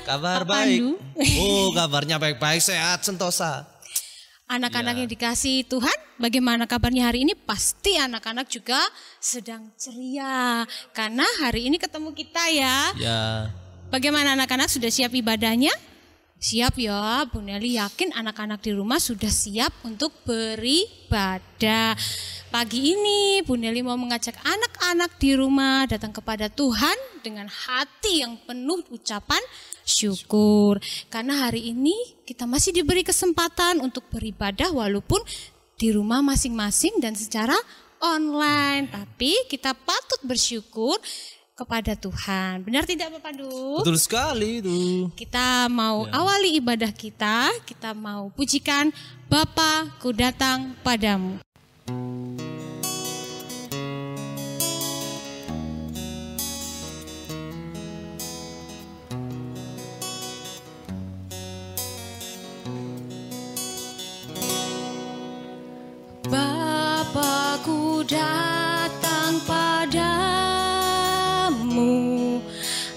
Kabar Pak baik. Pandu. Oh, kabarnya baik-baik, sehat, sentosa. Anak-anak Ya. yang dikasih Tuhan, bagaimana kabarnya hari ini? Pasti anak-anak juga sedang ceria. Karena hari ini ketemu kita ya. Ya, Bagaimana anak-anak sudah siap ibadahnya? Siap ya, Bu Nelly yakin anak-anak di rumah sudah siap untuk beribadah. Pagi ini Bu Nelly mau mengajak anak-anak di rumah datang kepada Tuhan dengan hati yang penuh ucapan syukur. Karena hari ini kita masih diberi kesempatan untuk beribadah walaupun di rumah masing-masing dan secara online. Tapi kita patut bersyukur kepada Tuhan. Benar tidak Pak Pandu? betul sekali itu. Kita mau awali ibadah kita mau pujikan Bapa ku datang padamu. Bapa ku datang padamu,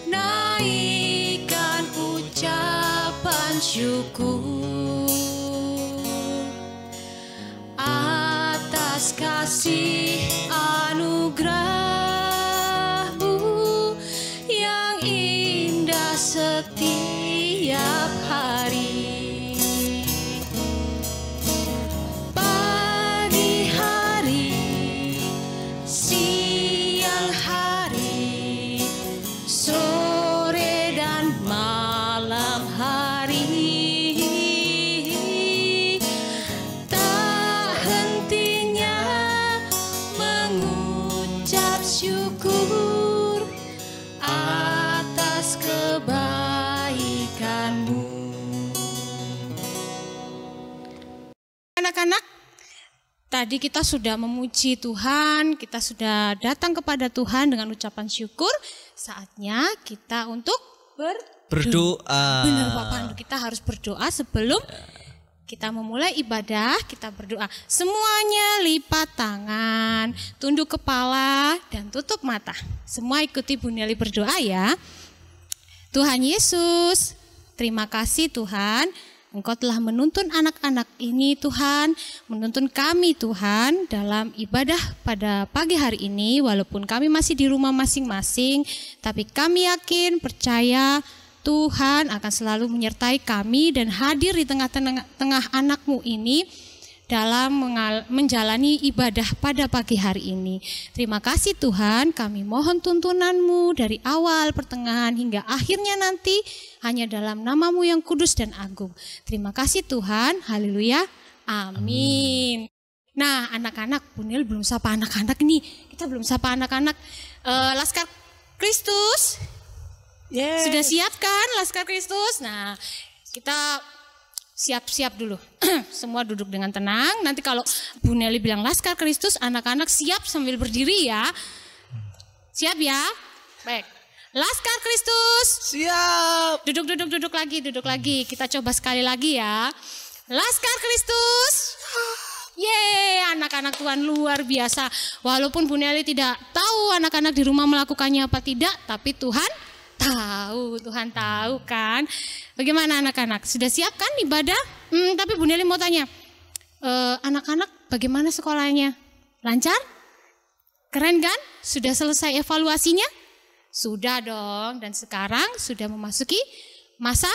naikkan ucapan syukur atas kasih anugerah-Mu yang indah setiap hari. Pagi hari, siang hari, sore dan malam hari, tak hentinya mengucap syukur atas kebaikan-Mu. Anak-anak, tadi kita sudah memuji Tuhan, kita sudah datang kepada Tuhan dengan ucapan syukur. Saatnya kita untuk Berdoa. Benar Pak Pandu, kita harus berdoa sebelum kita memulai ibadah. Kita berdoa. Semuanya lipat tangan, tunduk kepala dan tutup mata. Semua ikuti Bu Nelly berdoa ya. Tuhan Yesus, terima kasih Tuhan. Engkau telah menuntun anak-anak ini Tuhan, menuntun kami Tuhan dalam ibadah pada pagi hari ini. Walaupun kami masih di rumah masing-masing, tapi kami yakin, percaya Tuhan akan selalu menyertai kami dan hadir di tengah-tengah anak-Mu ini dalam menjalani ibadah pada pagi hari ini. Terima kasih Tuhan, kami mohon tuntunan-Mu dari awal, pertengahan hingga akhirnya nanti hanya dalam nama-Mu yang kudus dan agung. Terima kasih Tuhan, haleluya, amin. Nah anak-anak, Bu Nelly belum sapa anak-anak nih, kita belum sapa anak-anak. Laskar Kristus, sudah siap kan Laskar Kristus? Nah kita siap-siap dulu. Semua duduk dengan tenang. Nanti kalau Bu Nelly bilang Laskar Kristus, anak-anak siap sambil berdiri ya. Siap ya? Baik. Laskar Kristus. Siap. Duduk lagi. Kita coba sekali lagi ya. Laskar Kristus. Yeay, anak-anak Tuhan luar biasa. Walaupun Bu Nelly tidak tahu anak-anak di rumah melakukannya apa tidak, tapi Tuhan tahu kan. Bagaimana anak-anak? Sudah siap kan ibadah? Tapi Bu Nelly mau tanya, anak-anak bagaimana sekolahnya? Lancar? Keren kan? Sudah selesai evaluasinya? Sudah dong. Dan sekarang sudah memasuki masa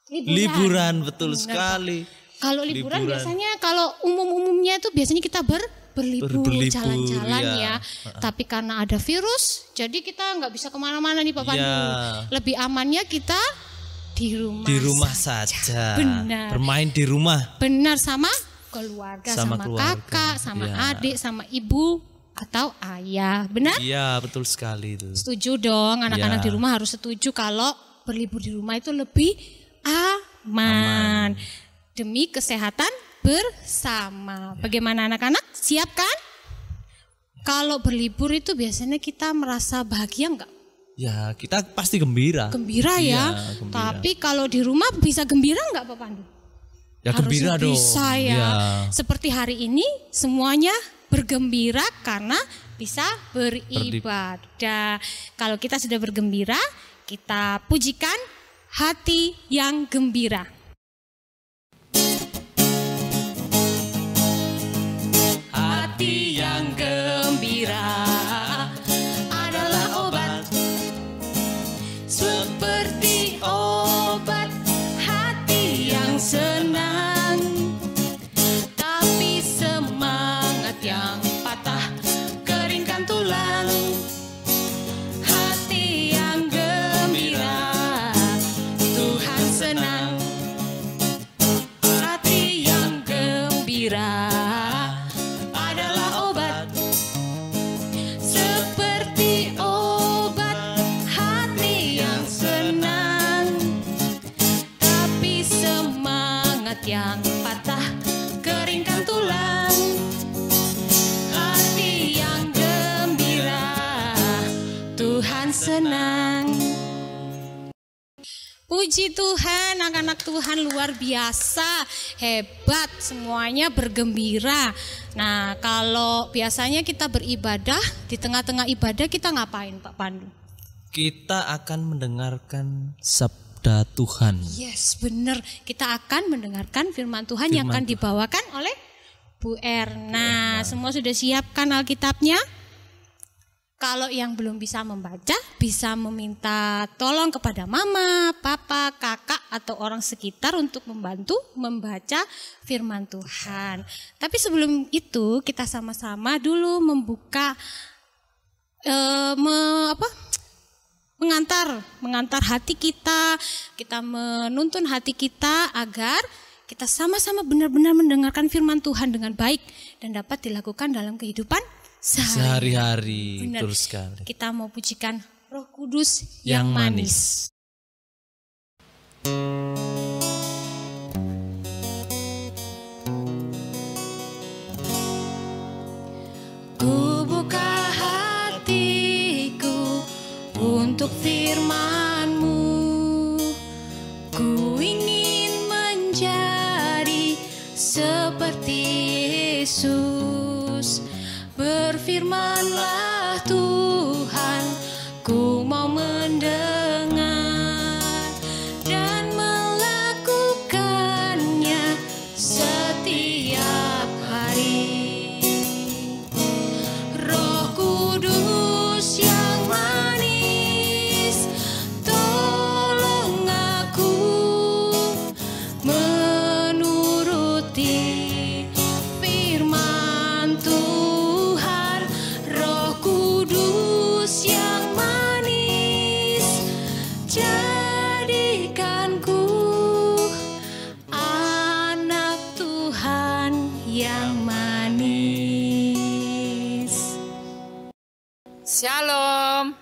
Liburan, betul Benar, sekali. Kalau liburan biasanya, kalau umumnya itu biasanya kita berlibur, jalan-jalan ya. Tapi karena ada virus, jadi kita nggak bisa kemana-mana nih Pak Pandu. Ya. Lebih amannya kita di rumah saja. Benar. Bermain di rumah. Benar, sama keluarga, sama keluarga. kakak, sama Ya. adik, sama ibu atau ayah. Benar? Iya, betul sekali itu. Setuju dong, anak-anak Ya. di rumah harus setuju kalau berlibur di rumah itu lebih aman. Demi kesehatan bersama. Bagaimana anak-anak? Siap kan? Kalau berlibur itu biasanya kita merasa bahagia enggak? Ya, kita pasti gembira. Gembira Iya, ya. gembira. Tapi kalau di rumah bisa gembira enggak Pak Pandu? Ya gembira Harusnya dong. bisa ya. Iya. Seperti hari ini semuanya bergembira karena bisa beribadah. Kalau kita sudah bergembira, kita pujikan hati yang gembira. Hati yang gembira adalah obat, seperti obat hati yang senang. Tapi semangat yang patah keringkan tulang. Hati yang gembira Tuhan senang. Hati yang gembira adalah obat, seperti obat hati yang senang. Tapi semangat yang patah keringkan tulang. Hati yang gembira Tuhan senang. Puji Tuhan, anak-anak Tuhan luar biasa, hebat, semuanya bergembira. Nah, kalau biasanya kita beribadah, di tengah-tengah ibadah kita ngapain Pak Pandu? Kita akan mendengarkan sabda Tuhan. Yes, benar. Kita akan mendengarkan firman Tuhan yang akan dibawakan oleh Bu Erna. Semua sudah siapkan Alkitabnya? Kalau yang belum bisa membaca, bisa meminta tolong kepada mama, papa, kakak, atau orang sekitar untuk membantu membaca firman Tuhan. Tapi sebelum itu, kita sama-sama dulu membuka, mengantar hati kita menuntun hati kita agar kita sama-sama benar-benar mendengarkan firman Tuhan dengan baik dan dapat dilakukan dalam kehidupan sehari-hari. Betul sekali. Kita mau pujikan Roh Kudus yang manis. Ku buka hatiku untuk firman-Mu. Ku ingin menjadi seperti Yesus. Berfirmanlah Tuhan, ku mau mendengar dan melakukannya setiap hari. Roh Kudus yang manis, tolong aku menuruti firman Tuhan. Roh Kudus yang manis, jadikanku anak Tuhan yang manis. Shalom,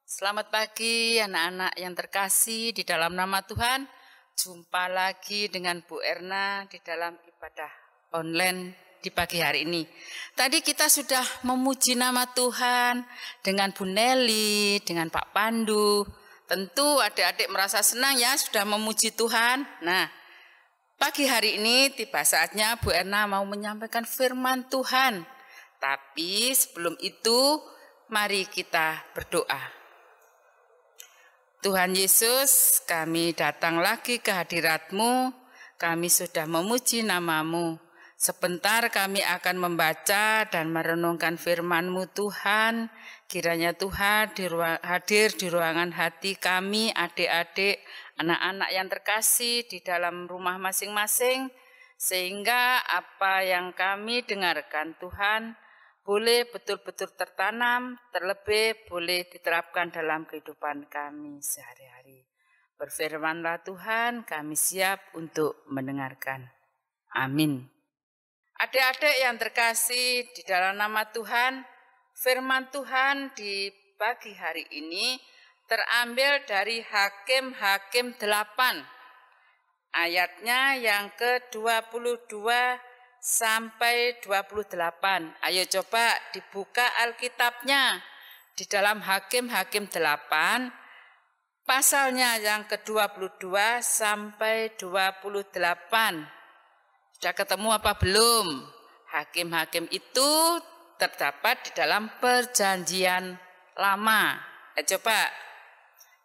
selamat pagi anak-anak yang terkasih di dalam nama Tuhan. Jumpa lagi dengan Bu Erna di dalam ibadah online di pagi hari ini. Tadi kita sudah memuji nama Tuhan dengan Bu Nelly, dengan Pak Pandu. Tentu adik-adik merasa senang ya sudah memuji Tuhan. Nah, pagi hari ini tiba saatnya Bu Erna mau menyampaikan firman Tuhan. Tapi sebelum itu, mari kita berdoa. Tuhan Yesus, kami datang lagi ke hadirat-Mu, kami sudah memuji nama-Mu. Sebentar kami akan membaca dan merenungkan firman-Mu Tuhan. Kiranya Tuhan hadir di ruangan hati kami, adik-adik, anak-anak yang terkasih di dalam rumah masing-masing. Sehingga apa yang kami dengarkan Tuhan, boleh betul-betul tertanam, terlebih boleh diterapkan dalam kehidupan kami sehari-hari. Berfirmanlah Tuhan, kami siap untuk mendengarkan. Amin. Adik-adik yang terkasih di dalam nama Tuhan, firman Tuhan di pagi hari ini terambil dari Hakim-Hakim 8. Ayatnya yang ke-22 sampai 28. Ayo coba dibuka Alkitabnya di dalam Hakim-Hakim 8, pasalnya yang ke-22 sampai 28. Sudah ketemu apa belum? Hakim-hakim itu terdapat di dalam Perjanjian Lama. Coba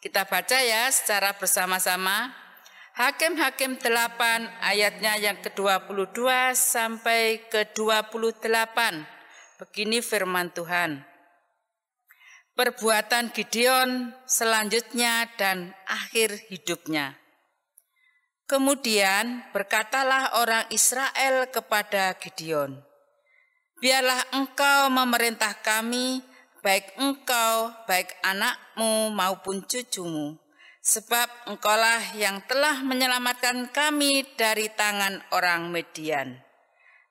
Kita baca ya secara bersama-sama. Hakim-Hakim 8 ayatnya yang ke-22 sampai ke-28. Begini firman Tuhan. Perbuatan Gideon selanjutnya dan akhir hidupnya. Kemudian berkatalah orang Israel kepada Gideon, biarlah engkau memerintah kami, baik engkau, baik anakmu maupun cucumu, sebab engkaulah yang telah menyelamatkan kami dari tangan orang Midian.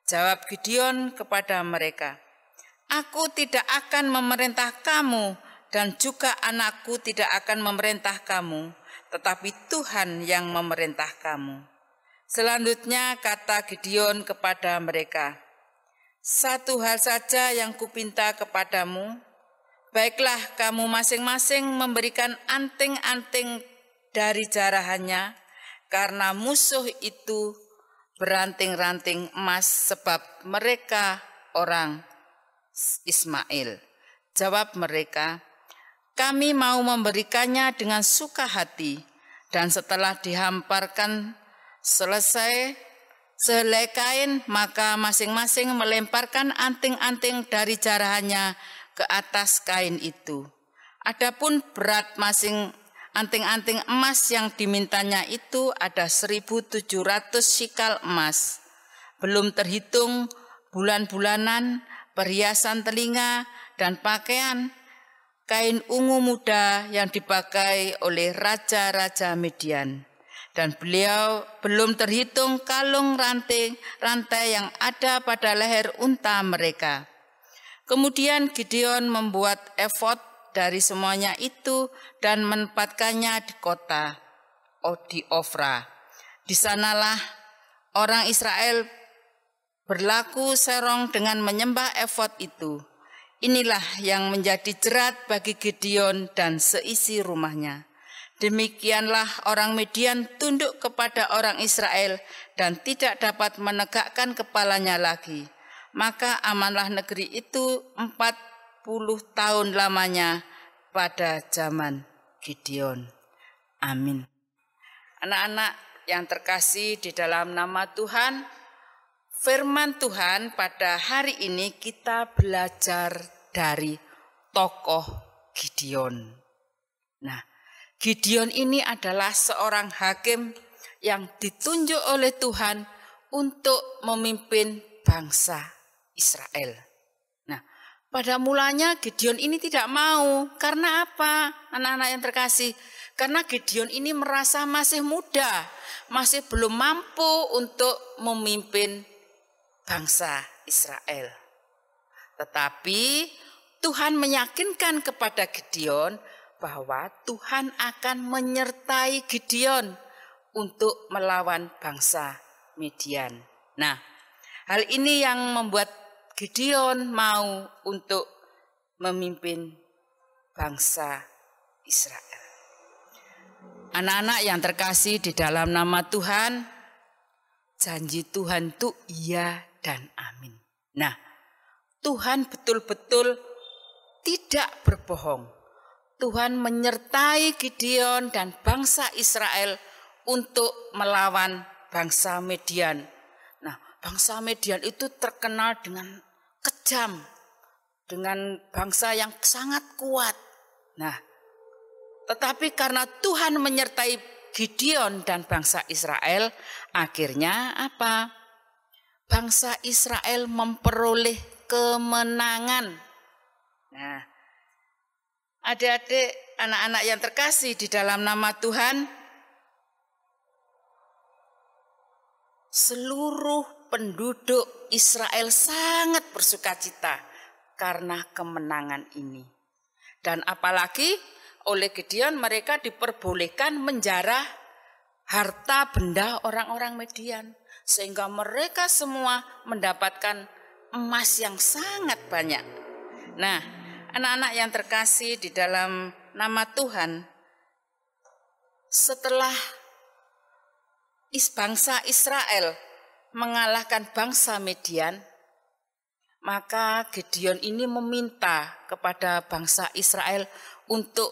Jawab Gideon kepada mereka, aku tidak akan memerintah kamu dan juga anakku tidak akan memerintah kamu, tetapi Tuhan yang memerintah kamu. Selanjutnya kata Gideon kepada mereka, satu hal saja yang kupinta kepadamu, baiklah kamu masing-masing memberikan anting-anting dari jarahannya, karena musuh itu beranting-ranting emas sebab mereka orang Ismail. Jawab mereka, kami mau memberikannya dengan suka hati, dan setelah dihamparkan sehelai kain, maka masing-masing melemparkan anting-anting dari jarahannya ke atas kain itu. Adapun berat anting-anting emas yang dimintanya itu ada 1.700 sikal emas, belum terhitung bulan-bulanan, perhiasan telinga, dan pakaian kain ungu muda yang dipakai oleh raja-raja Midian. Dan beliau belum terhitung kalung rantai yang ada pada leher unta mereka. Kemudian Gideon membuat efod dari semuanya itu dan menempatkannya di kota di Ofra. Di sanalah orang Israel berlaku serong dengan menyembah efod itu. Inilah yang menjadi jerat bagi Gideon dan seisi rumahnya. Demikianlah orang Midian tunduk kepada orang Israel dan tidak dapat menegakkan kepalanya lagi. Maka amanlah negeri itu 40 tahun lamanya pada zaman Gideon. Amin. Anak-anak yang terkasih di dalam nama Tuhan, firman Tuhan pada hari ini kita belajar dari tokoh Gideon. Nah, Gideon ini adalah seorang hakim yang ditunjuk oleh Tuhan untuk memimpin bangsa Israel. Nah, pada mulanya Gideon ini tidak mau. Karena apa, anak-anak yang terkasih? Karena Gideon ini merasa masih muda, masih belum mampu untuk memimpin bangsa Israel. Tetapi Tuhan meyakinkan kepada Gideon bahwa Tuhan akan menyertai Gideon untuk melawan bangsa Midian. Nah, hal ini yang membuat Gideon mau untuk memimpin bangsa Israel. Anak-anak yang terkasih di dalam nama Tuhan, janji Tuhan itu iya dan amin. Nah, Tuhan betul-betul tidak berbohong. Tuhan menyertai Gideon dan bangsa Israel untuk melawan bangsa Midian. Nah, bangsa Midian itu terkenal dengan kejam, dengan bangsa yang sangat kuat. Nah, tetapi karena Tuhan menyertai Gideon dan bangsa Israel, akhirnya apa? Bangsa Israel memperoleh kemenangan. Nah, adik-adik, anak-anak yang terkasih di dalam nama Tuhan, seluruh penduduk Israel sangat bersukacita karena kemenangan ini. Dan apalagi oleh Gideon mereka diperbolehkan menjarah harta benda orang-orang Midian, sehingga mereka semua mendapatkan emas yang sangat banyak. Nah, anak-anak yang terkasih di dalam nama Tuhan, setelah bangsa Israel mengalahkan bangsa Midian, maka Gideon ini meminta kepada bangsa Israel untuk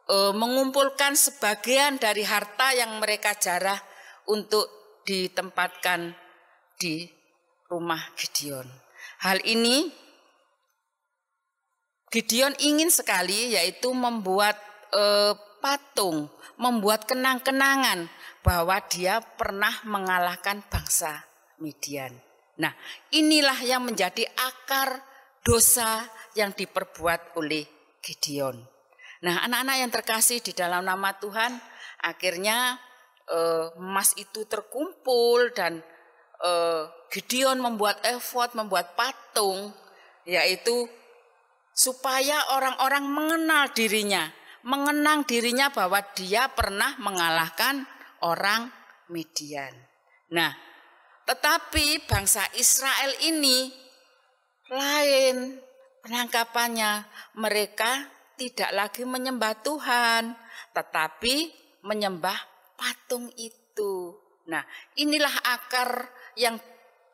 mengumpulkan sebagian dari harta yang mereka jarah untuk ditempatkan di rumah Gideon. Hal ini Gideon ingin sekali, yaitu membuat patung, membuat kenang-kenangan bahwa dia pernah mengalahkan bangsa Midian. Nah, inilah yang menjadi akar dosa yang diperbuat oleh Gideon. Nah, anak-anak yang terkasih di dalam nama Tuhan, akhirnya emas itu terkumpul dan Gideon membuat efod, membuat patung, yaitu supaya orang-orang mengenang dirinya bahwa dia pernah mengalahkan orang Midian. Nah, tetapi bangsa Israel ini lain penangkapannya. Mereka tidak lagi menyembah Tuhan, tetapi menyembah patung itu. Nah, inilah akar yang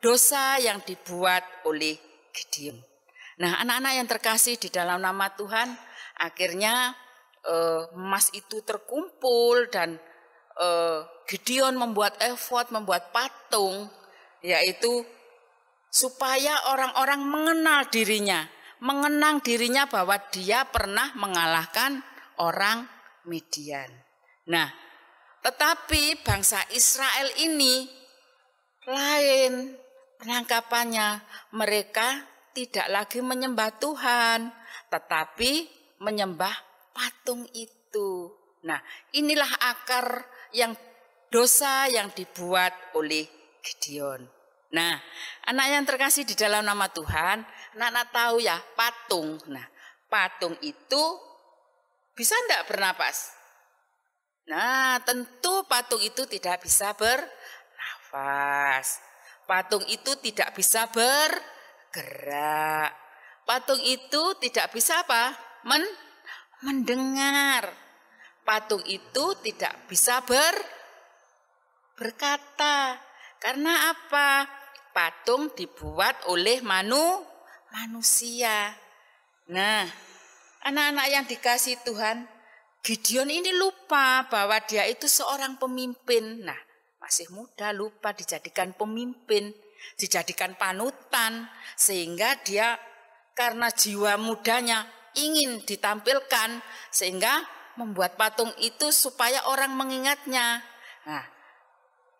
dosa yang dibuat oleh Gideon. Nah, anak-anak yang terkasih di dalam nama Tuhan, akhirnya emas itu terkumpul dan Gideon membuat efod, membuat patung, yaitu supaya orang-orang mengenang dirinya bahwa dia pernah mengalahkan orang Midian. Nah, tetapi bangsa Israel ini lain penangkapannya. Mereka tidak lagi menyembah Tuhan, tetapi menyembah patung itu. Nah, inilah akar yang dosa yang dibuat oleh Gideon. Nah, anak yang terkasih di dalam nama Tuhan, anak-anak tahu ya patung. Nah, patung itu bisa enggak bernapas? Nah, tentu patung itu tidak bisa bernafas. Patung itu tidak bisa bergerak. Patung itu tidak bisa apa? Mendengar. Patung itu tidak bisa berkata. Karena apa? Patung dibuat oleh manusia. Nah, anak-anak yang dikasihi Tuhan, Gideon ini lupa bahwa dia itu seorang pemimpin. Nah, masih muda lupa dijadikan pemimpin, dijadikan panutan, sehingga dia karena jiwa mudanya ingin ditampilkan, sehingga membuat patung itu supaya orang mengingatnya. Nah,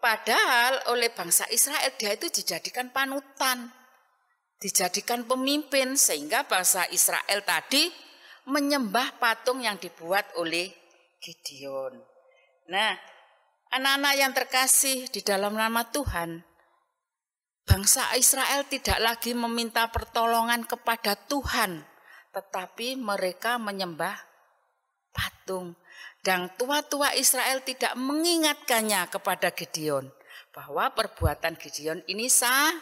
padahal oleh bangsa Israel dia itu dijadikan panutan, dijadikan pemimpin, sehingga bangsa Israel tadi menyembah patung yang dibuat oleh Gideon. Nah, anak-anak yang terkasih di dalam nama Tuhan, bangsa Israel tidak lagi meminta pertolongan kepada Tuhan, tetapi mereka menyembah patung. Dan tua-tua Israel tidak mengingatkannya kepada Gideon bahwa perbuatan Gideon ini salah.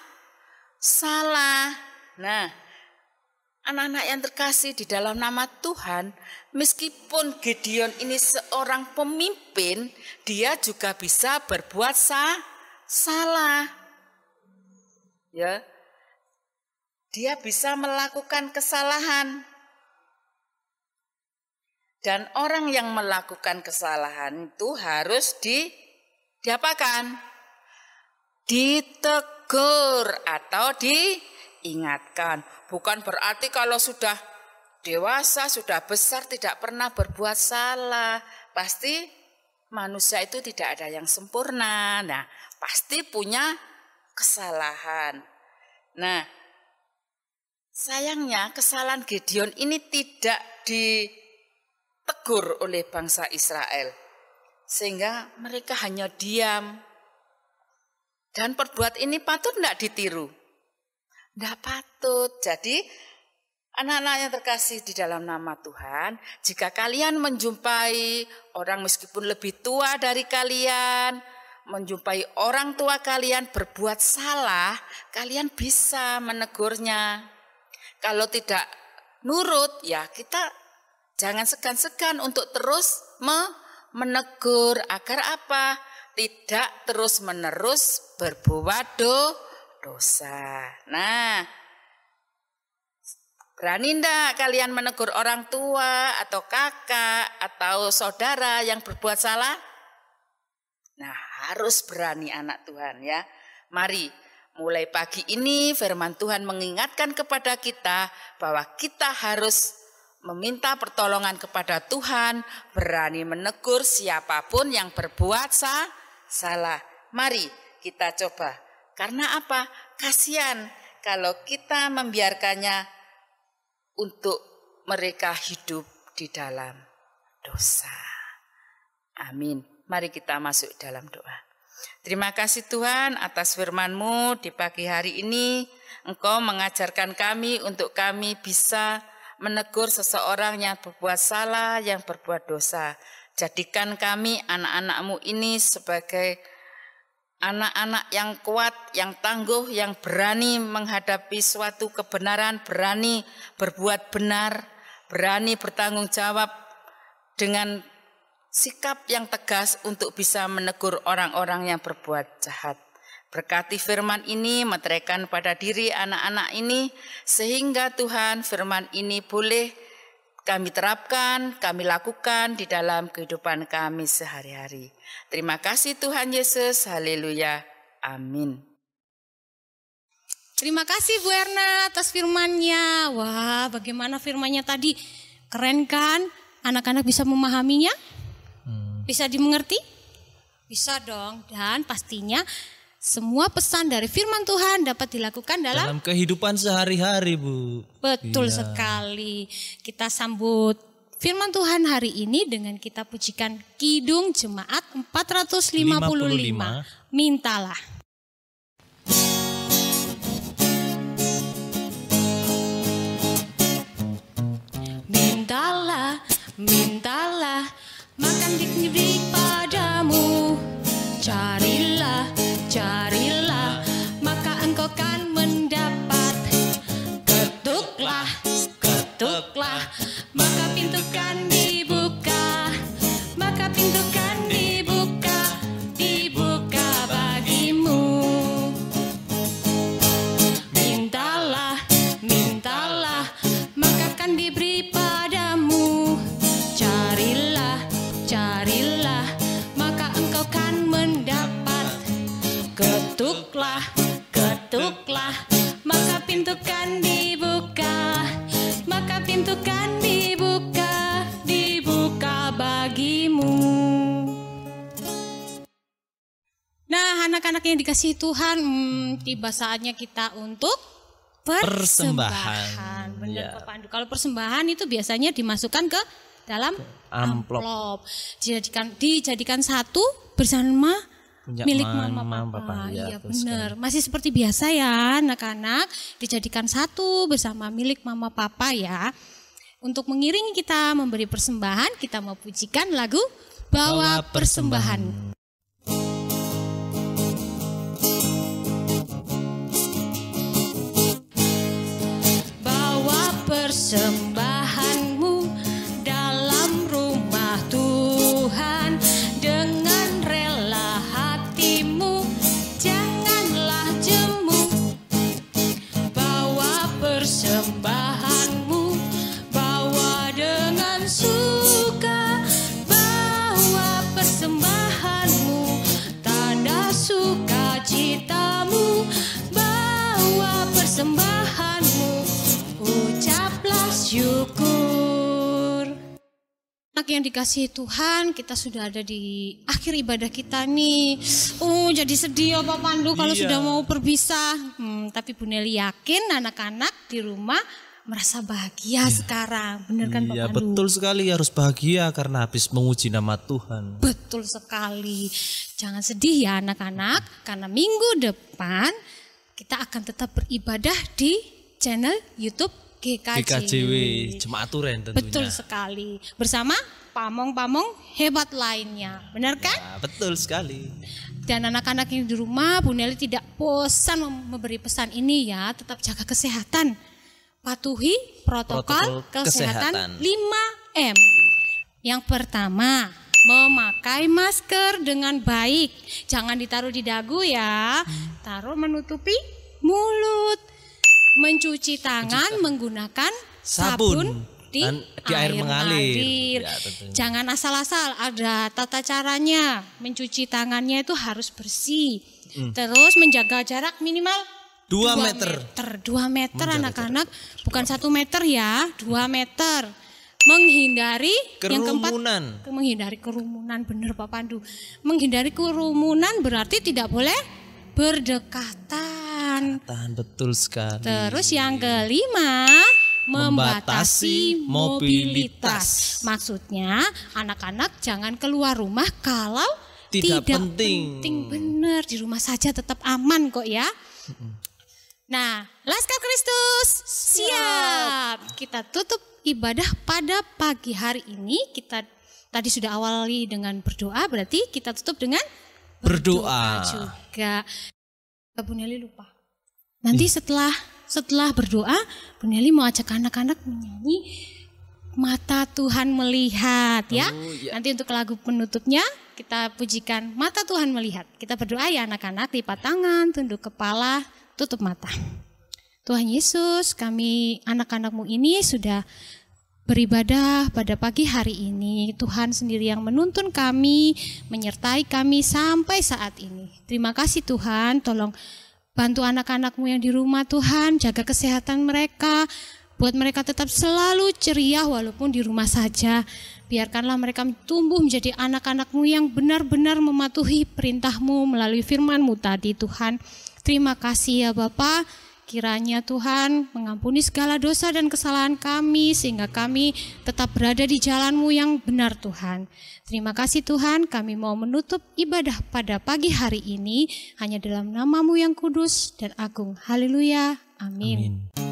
Nah, anak-anak yang terkasih di dalam nama Tuhan, meskipun Gideon ini seorang pemimpin, dia juga bisa berbuat salah. Ya. Dia bisa melakukan kesalahan. Dan orang yang melakukan kesalahan itu harus diapakan? Ditegur atau diingatkan. Bukan berarti kalau sudah dewasa, sudah besar tidak pernah berbuat salah. Pasti manusia itu tidak ada yang sempurna. Nah, pasti punya kesalahan. Nah, sayangnya kesalahan Gideon ini tidak ditegur oleh bangsa Israel, sehingga mereka hanya diam. Dan perbuatan ini patut tidak ditiru? Tidak patut. Jadi anak-anak yang terkasih di dalam nama Tuhan, jika kalian menjumpai orang meskipun lebih tua dari kalian, menjumpai orang tua kalian berbuat salah, kalian bisa menegurnya. Kalau tidak nurut, ya kita jangan segan-segan untuk terus menegur agar apa? Tidak terus-menerus berbuat dosa. Nah, Berani enggak kalian menegur orang tua atau kakak atau saudara yang berbuat salah? Nah, harus berani anak Tuhan ya. Mari, mulai pagi ini firman Tuhan mengingatkan kepada kita bahwa kita harus meminta pertolongan kepada Tuhan, berani menegur siapapun yang berbuat salah. Mari kita coba. Karena apa? Kasihan kalau kita membiarkannya untuk mereka hidup di dalam dosa. Amin. Mari kita masuk dalam doa. Terima kasih Tuhan atas firman-Mu di pagi hari ini. Engkau mengajarkan kami untuk kami bisa menegur seseorang yang berbuat salah, yang berbuat dosa. Jadikan kami anak-anak-Mu ini sebagai anak-anak yang kuat, yang tangguh, yang berani menghadapi suatu kebenaran, berani berbuat benar, berani bertanggung jawab dengan sikap yang tegas untuk bisa menegur orang-orang yang berbuat jahat. Berkati firman ini, meteraikan pada diri anak-anak ini, sehingga Tuhan firman ini boleh kami terapkan, kami lakukan di dalam kehidupan kami sehari-hari. Terima kasih Tuhan Yesus, haleluya, amin. Terima kasih Bu Erna atas firman-Nya. Wah, bagaimana firman-Nya tadi? Keren kan? Anak-anak bisa memahaminya? Bisa dimengerti? Bisa dong. Dan pastinya semua pesan dari firman Tuhan dapat dilakukan dalam kehidupan sehari-hari, Bu. Betul sekali. Kita sambut firman Tuhan hari ini dengan kita pujikan Kidung Jemaat 455. Mintalah. Mintalah, mintalah, makan diberi padamu. Carilah, carilah, maka engkau kan mendapat. Ketuklah, ketuklah, maka pintu kan dibuka. Maka pintu kan dibuka, dibuka bagimu. Mintalah, mintalah, maka kan diberi padamu. Carilah, carilah, maka engkau kan mendapat. Ketuklah, ketuklah, maka pintu kan dibuka. Maka pintu kan dibuka, dibuka bagimu. Nah, anak-anak yang dikasihi Tuhan, tiba saatnya kita untuk persembahan. Benar, Ya. Pak Pandu. Kalau persembahan itu biasanya dimasukkan ke dalam amplop. Dijadikan satu bersama Punya milik mama, mama papa. papa. Ya, Iya betul benar. Masih seperti biasa ya anak-anak. Dijadikan satu bersama milik mama papa ya. Untuk mengiringi kita memberi persembahan, kita mau pujikan lagu Bawa Persembahan. Bawa persembahanmu dalam rumah Tuhan dengan rela hatimu, janganlah jemu. Bawa persembahanmu, bawa dengan suka. Bawa persembahanmu, tanda sukacitamu. Bawa persembahanmu, ucaplah syukur. Anak yang dikasihi Tuhan, kita sudah ada di akhir ibadah kita nih. Jadi sedih ya Pak Pandu kalau Iya. sudah mau berpisah. Tapi Bu Nelly yakin anak-anak di rumah merasa bahagia sekarang. Benar kan Pak Iya, Pandu? betul sekali, harus bahagia karena habis menguji nama Tuhan. Betul sekali. Jangan sedih ya anak-anak, karena minggu depan kita akan tetap beribadah di channel YouTube GKJW Jemaat Turen tentunya. Betul sekali. Bersama pamong-pamong hebat lainnya. Benar kan? Ya, betul sekali. Dan anak-anak yang di rumah, Bu Nelly tidak bosan memberi pesan ini ya. Tetap jaga kesehatan. Patuhi protokol kesehatan 5M. Yang pertama, memakai masker dengan baik. Jangan ditaruh di dagu ya. Taruh menutupi mulut. Mencuci tangan menggunakan sabun di air mengalir. mengalir. Ya, tentunya. Jangan asal-asal, ada tata caranya. Mencuci tangannya itu harus bersih. Terus menjaga jarak minimal 2 meter. 2 meter anak-anak, bukan 1 meter ya, 2 meter. Menghindari yang keempat, menghindari kerumunan, bener Pak Pandu. Menghindari kerumunan berarti tidak boleh berdekatan. Tahan, betul sekali. Terus yang kelima, membatasi mobilitas. Maksudnya anak-anak jangan keluar rumah kalau Tidak tidak penting. Bener, di rumah saja tetap aman kok ya. Nah, Laskar Kristus siap. Kita tutup ibadah pada pagi hari ini. Kita tadi sudah awali dengan berdoa, berarti kita tutup dengan Berdoa juga. Bu Nelly lupa. Nanti setelah berdoa, Bu Nelly mau ajak anak-anak menyanyi Mata Tuhan Melihat ya. Ya. Nanti untuk lagu penutupnya kita pujikan Mata Tuhan Melihat. Kita berdoa ya anak-anak, lipat tangan, tunduk kepala, tutup mata. Tuhan Yesus, kami anak-anak-Mu ini sudah beribadah pada pagi hari ini. Tuhan sendiri yang menuntun kami, menyertai kami sampai saat ini. Terima kasih Tuhan, tolong bantu anak-anak-Mu yang di rumah Tuhan, jaga kesehatan mereka, buat mereka tetap selalu ceria walaupun di rumah saja. Biarkanlah mereka tumbuh menjadi anak-anak-Mu yang benar-benar mematuhi perintah-Mu melalui firman-Mu tadi Tuhan. Terima kasih ya Bapa. Kiranya Tuhan mengampuni segala dosa dan kesalahan kami sehingga kami tetap berada di jalan-Mu yang benar Tuhan. Terima kasih Tuhan, kami mau menutup ibadah pada pagi hari ini hanya dalam nama-Mu yang kudus dan agung. Haleluya. Amin. Amin.